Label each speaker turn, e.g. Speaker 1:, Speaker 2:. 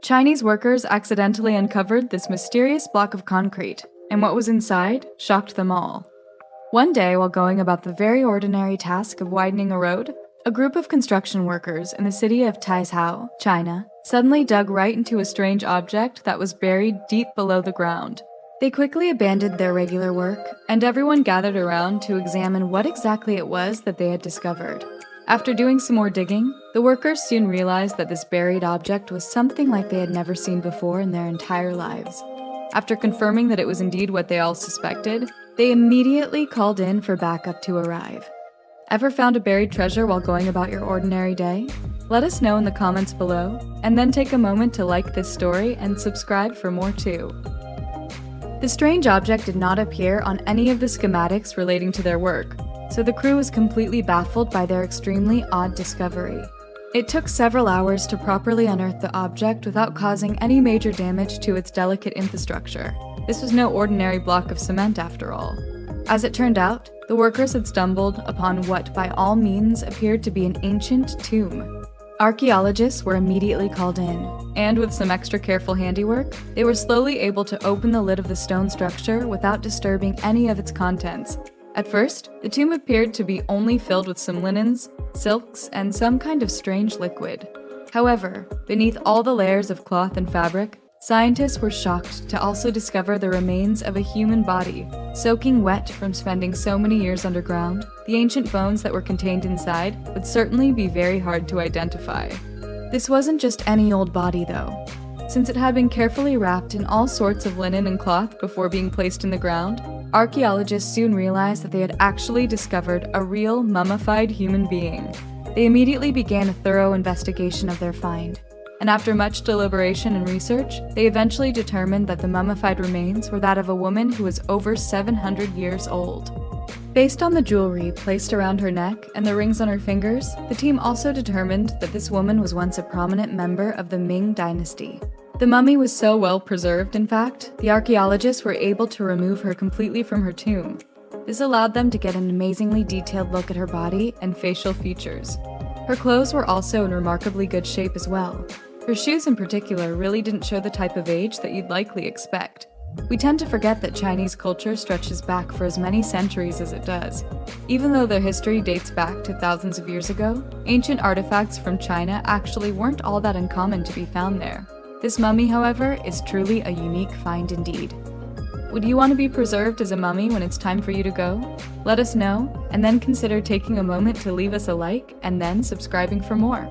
Speaker 1: Chinese workers accidentally uncovered this mysterious block of concrete, and what was inside shocked them all. One day, while going about the very ordinary task of widening a road, a group of construction workers in the city of Taizhou, China, suddenly dug right into a strange object that was buried deep below the ground. They quickly abandoned their regular work, and everyone gathered around to examine what exactly it was that they had discovered. After doing some more digging, the workers soon realized that this buried object was something like they had never seen before in their entire lives. After confirming that it was indeed what they all suspected, they immediately called in for backup to arrive. Ever found a buried treasure while going about your ordinary day? Let us know in the comments below, and then take a moment to like this story and subscribe for more too. The strange object did not appear on any of the schematics relating to their work, so the crew was completely baffled by their extremely odd discovery. It took several hours to properly unearth the object without causing any major damage to its delicate infrastructure. This was no ordinary block of cement after all. As it turned out, the workers had stumbled upon what by all means appeared to be an ancient tomb. Archaeologists were immediately called in, and with some extra careful handiwork, they were slowly able to open the lid of the stone structure without disturbing any of its contents. At first, the tomb appeared to be only filled with some linens, silks, and some kind of strange liquid. However, beneath all the layers of cloth and fabric, scientists were shocked to also discover the remains of a human body. Soaking wet from spending so many years underground, the ancient bones that were contained inside would certainly be very hard to identify. This wasn't just any old body though. Since it had been carefully wrapped in all sorts of linen and cloth before being placed in the ground, archaeologists soon realized that they had actually discovered a real mummified human being. They immediately began a thorough investigation of their find, and after much deliberation and research, they eventually determined that the mummified remains were that of a woman who was over 700 years old. Based on the jewelry placed around her neck and the rings on her fingers, the team also determined that this woman was once a prominent member of the Ming dynasty. The mummy was so well preserved, in fact, the archaeologists were able to remove her completely from her tomb. This allowed them to get an amazingly detailed look at her body and facial features. Her clothes were also in remarkably good shape as well. Her shoes in particular really didn't show the type of age that you'd likely expect. We tend to forget that Chinese culture stretches back for as many centuries as it does. Even though their history dates back to thousands of years ago, ancient artifacts from China actually weren't all that uncommon to be found there. This mummy, however, is truly a unique find indeed. Would you want to be preserved as a mummy when it's time for you to go? Let us know, and then consider taking a moment to leave us a like and then subscribing for more.